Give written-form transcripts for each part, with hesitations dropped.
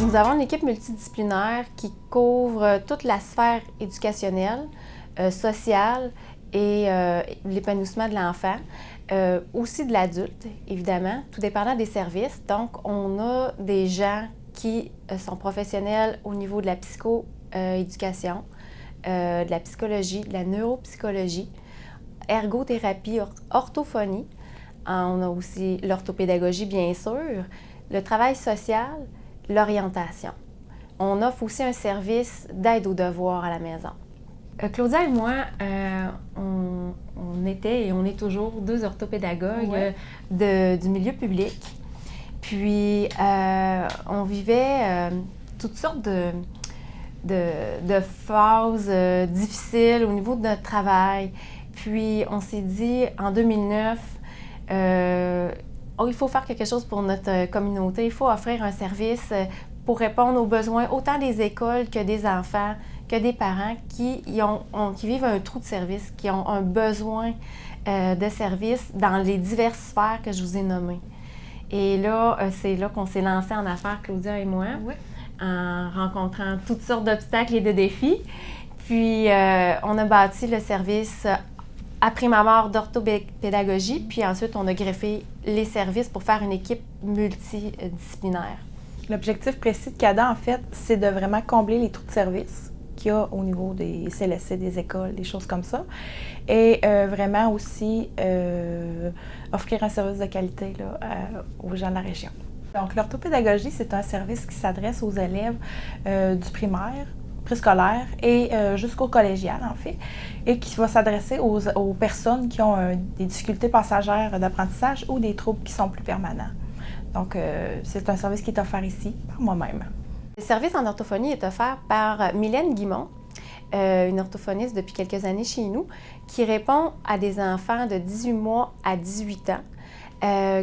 Nous avons une équipe multidisciplinaire qui couvre toute la sphère éducationnelle, sociale et l'épanouissement de l'enfant, aussi de l'adulte, évidemment, tout dépendant des services. Donc, on a des gens qui sont professionnels au niveau de la psycho-éducation, de la psychologie, de la neuropsychologie, ergothérapie, orthophonie. On a aussi l'orthopédagogie, bien sûr, le travail social, l'orientation. On offre aussi un service d'aide aux devoirs à la maison. Claudia et moi, on était et on est toujours deux orthopédagogues du milieu public. Puis, on vivait toutes sortes de phases difficiles au niveau de notre travail. Puis, on s'est dit en 2009, il faut faire quelque chose pour notre communauté. Il faut offrir un service pour répondre aux besoins autant des écoles que des enfants, que des parents qui vivent un trou de service, qui ont un besoin de service dans les diverses sphères que je vous ai nommées. Et là, c'est là qu'on s'est lancé en affaires, Claudia et moi, en rencontrant toutes sortes d'obstacles et de défis. Puis, on a bâti le service à prime abord d'orthopédagogie, puis ensuite, on a greffé les services pour faire une équipe multidisciplinaire. L'objectif précis de CADA, en fait, c'est de vraiment combler les trous de service qu'il y a au niveau des CLSC, des écoles, des choses comme ça. Et vraiment aussi offrir un service de qualité là, aux gens de la région. Donc, l'orthopédagogie, c'est un service qui s'adresse aux élèves du primaire, préscolaire et jusqu'au collégial, en fait, et qui va s'adresser aux personnes qui ont des difficultés passagères d'apprentissage ou des troubles qui sont plus permanents. Donc, c'est un service qui est offert ici par moi-même. Le service en orthophonie est offert par Mylène Guimont, une orthophoniste depuis quelques années chez nous, qui répond à des enfants de 18 mois à 18 ans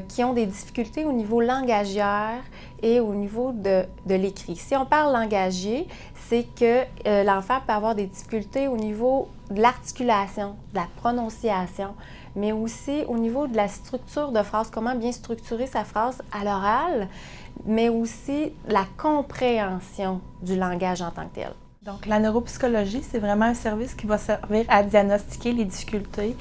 qui ont des difficultés au niveau langagière et au niveau de l'écrit. Si on parle langagier, c'est que l'enfant peut avoir des difficultés au niveau de l'articulation, de la prononciation, mais aussi au niveau de la structure de phrase, comment bien structurer sa phrase à l'oral, mais aussi la compréhension du langage en tant que tel. Donc, la neuropsychologie, c'est vraiment un service qui va servir à diagnostiquer les difficultés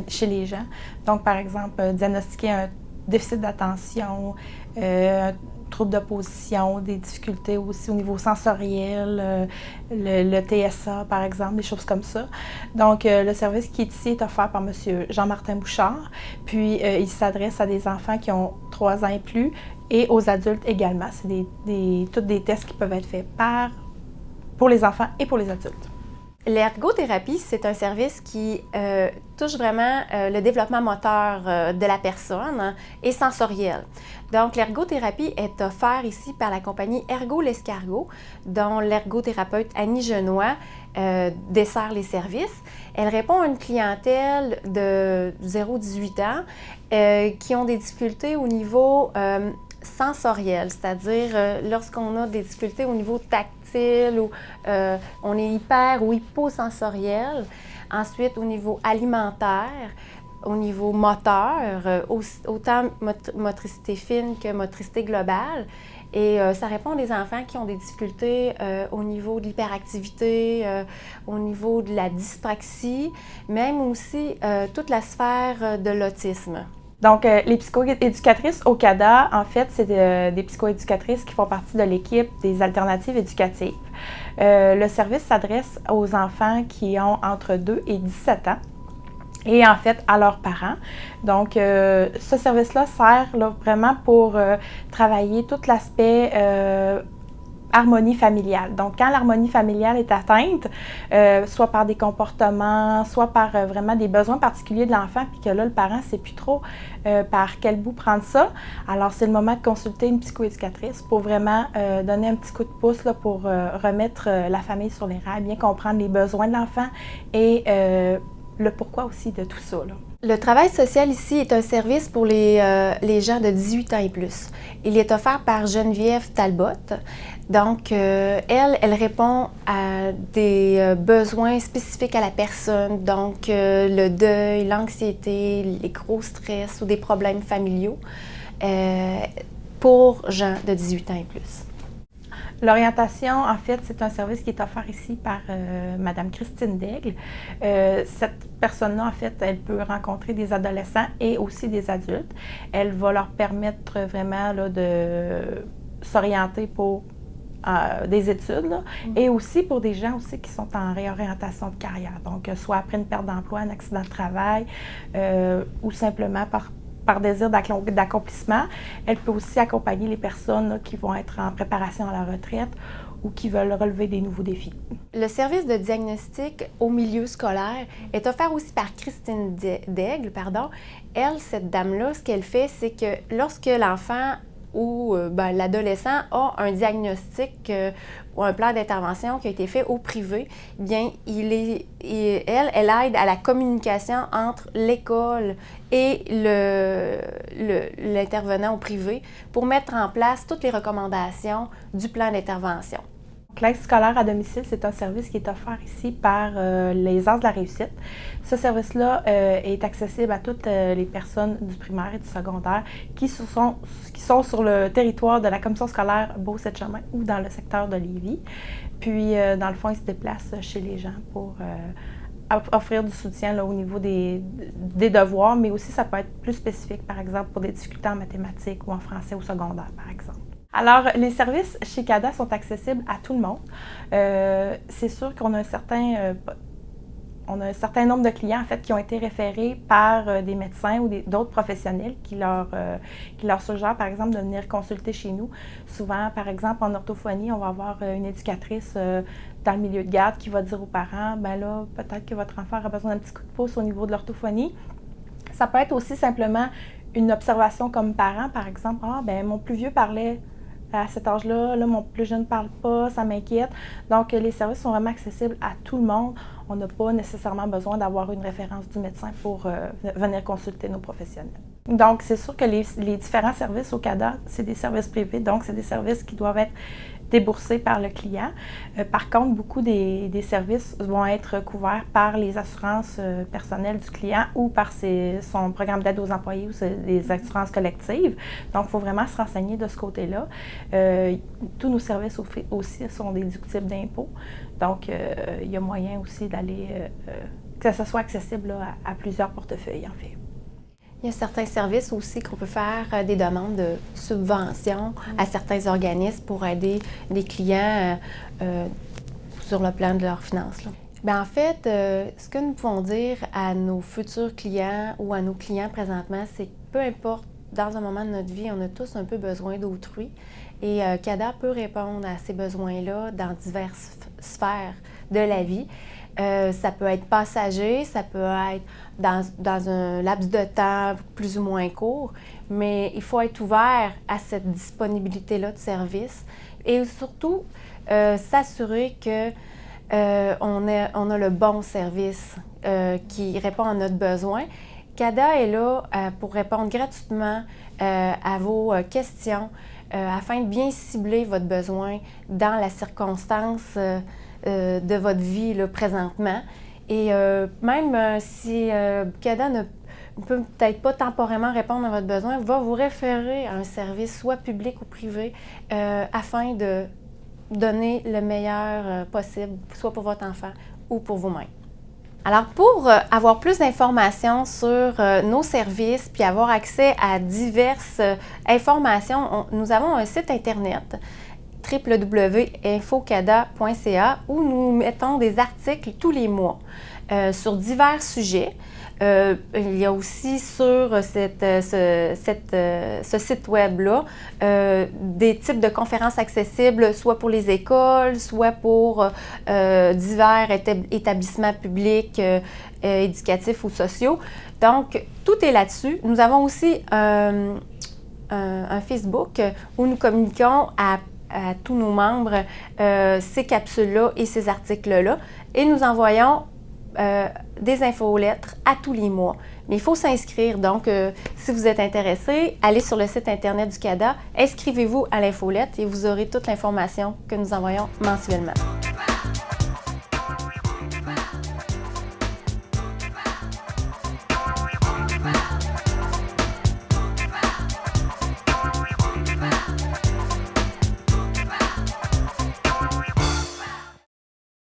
chez les gens. Donc, par exemple, diagnostiquer un déficit d'attention, un trouble d'opposition, des difficultés aussi au niveau sensoriel, le TSA, par exemple, des choses comme ça. Donc, le service qui est ici est offert par M. Jean-Martin Bouchard. Puis, il s'adresse à des enfants qui ont 3 ans et plus et aux adultes également. C'est tous des tests qui peuvent être faits pour les enfants et pour les adultes. L'ergothérapie, c'est un service qui touche vraiment le développement moteur de la personne et sensoriel. Donc, l'ergothérapie est offerte ici par la compagnie Ergo l'Escargot, dont l'ergothérapeute Annie Genois dessert les services. Elle répond à une clientèle de 0-18 ans qui ont des difficultés au niveau sensoriel, c'est-à-dire lorsqu'on a des difficultés au niveau tactile ou on est hyper ou hyposensoriel. Ensuite, au niveau alimentaire, au niveau moteur, autant motricité fine que motricité globale. Et ça répond à des enfants qui ont des difficultés au niveau de l'hyperactivité, au niveau de la dyspraxie, même aussi toute la sphère de l'autisme. Donc, les psychoéducatrices au CADA, en fait, c'est des psychoéducatrices qui font partie de l'équipe des alternatives éducatives. Le service s'adresse aux enfants qui ont entre 2 et 17 ans et en fait à leurs parents. Donc, ce service-là sert là, vraiment pour travailler tout l'aspect harmonie familiale. Donc, quand l'harmonie familiale est atteinte, soit par des comportements, soit par vraiment des besoins particuliers de l'enfant, puis que là, le parent ne sait plus trop par quel bout prendre ça, alors c'est le moment de consulter une psychoéducatrice pour vraiment donner un petit coup de pouce là, pour remettre la famille sur les rails, bien comprendre les besoins de l'enfant et le pourquoi aussi de tout ça, là. Le travail social ici est un service pour les gens de 18 ans et plus. Il est offert par Geneviève Talbot. Donc, elle répond à des besoins spécifiques à la personne, donc le deuil, l'anxiété, les gros stress ou des problèmes familiaux pour gens de 18 ans et plus. L'orientation, en fait, c'est un service qui est offert ici par Madame Christine Daigle. Cette personne-là, en fait, elle peut rencontrer des adolescents et aussi des adultes. Elle va leur permettre vraiment là, de s'orienter pour des études là, et aussi pour des gens aussi qui sont en réorientation de carrière. Donc, soit après une perte d'emploi, un accident de travail ou simplement par désir d'accomplissement. Elle peut aussi accompagner les personnes là, qui vont être en préparation à la retraite ou qui veulent relever des nouveaux défis. Le service de diagnostic au milieu scolaire est offert aussi par Christine Daigle. Elle, cette dame-là, ce qu'elle fait, c'est que lorsque l'enfant ou l'adolescent a un diagnostic ou un plan d'intervention qui a été fait au privé, bien, elle aide à la communication entre l'école et l'intervenant au privé pour mettre en place toutes les recommandations du plan d'intervention. L'aide scolaire à domicile, c'est un service qui est offert ici par les As de la réussite. Ce service-là est accessible à toutes les personnes du primaire et du secondaire qui sont sur le territoire de la commission scolaire Beauce-Chemin ou dans le secteur de Lévis. Puis, dans le fond, ils se déplacent chez les gens pour offrir du soutien là, au niveau des devoirs, mais aussi ça peut être plus spécifique, par exemple, pour des difficultés en mathématiques ou en français au secondaire, par exemple. Alors, les services chez CADA sont accessibles à tout le monde. C'est sûr qu'on a un certain nombre de clients en fait, qui ont été référés par des médecins ou d'autres professionnels qui leur suggèrent, par exemple, de venir consulter chez nous. Souvent, par exemple, en orthophonie, on va avoir une éducatrice dans le milieu de garde qui va dire aux parents, ben là, peut-être que votre enfant a besoin d'un petit coup de pouce au niveau de l'orthophonie. Ça peut être aussi simplement une observation comme parent, par exemple, mon plus vieux parlait à cet âge-là, là, mon plus jeune ne parle pas, ça m'inquiète. Donc, les services sont vraiment accessibles à tout le monde. On n'a pas nécessairement besoin d'avoir une référence du médecin pour venir consulter nos professionnels. Donc, c'est sûr que les différents services au CADA, c'est des services privés, donc c'est des services qui doivent être déboursés par le client. Par contre, beaucoup des services vont être couverts par les assurances personnelles du client ou par son programme d'aide aux employés ou des assurances collectives. Donc, il faut vraiment se renseigner de ce côté-là. Tous nos services aussi sont déductibles d'impôts. Donc, il y a moyen aussi d'aller, que ce soit accessible là, à plusieurs portefeuilles, en fait. Il y a certains services aussi qu'on peut faire des demandes de subventions à certains organismes pour aider les clients sur le plan de leurs finances. Là. Bien, en fait, ce que nous pouvons dire à nos futurs clients ou à nos clients présentement, c'est que peu importe, dans un moment de notre vie, on a tous un peu besoin d'autrui. Et CADA peut répondre à ces besoins-là dans diverses sphères de la vie. Ça peut être passager, ça peut être dans un laps de temps plus ou moins court, mais il faut être ouvert à cette disponibilité-là de service et surtout s'assurer qu'on a le bon service qui répond à notre besoin. CADA est là pour répondre gratuitement à vos questions afin de bien cibler votre besoin dans la circonstance de votre vie là, présentement. Et même si CADA ne peut peut-être pas temporairement répondre à votre besoin, va vous référer à un service, soit public ou privé, afin de donner le meilleur possible, soit pour votre enfant ou pour vous-même. Alors, pour avoir plus d'informations sur nos services puis avoir accès à diverses informations, nous avons un site Internet www.infocada.ca où nous mettons des articles tous les mois sur divers sujets. Il y a aussi sur ce site web-là des types de conférences accessibles, soit pour les écoles, soit pour divers établissements publics, éducatifs ou sociaux. Donc, tout est là-dessus. Nous avons aussi un Facebook où nous communiquons à tous nos membres ces capsules-là et ces articles-là. Et nous envoyons des infolettres à tous les mois. Mais il faut s'inscrire. Donc, si vous êtes intéressé, allez sur le site Internet du CADA, inscrivez-vous à l'infolette et vous aurez toute l'information que nous envoyons mensuellement.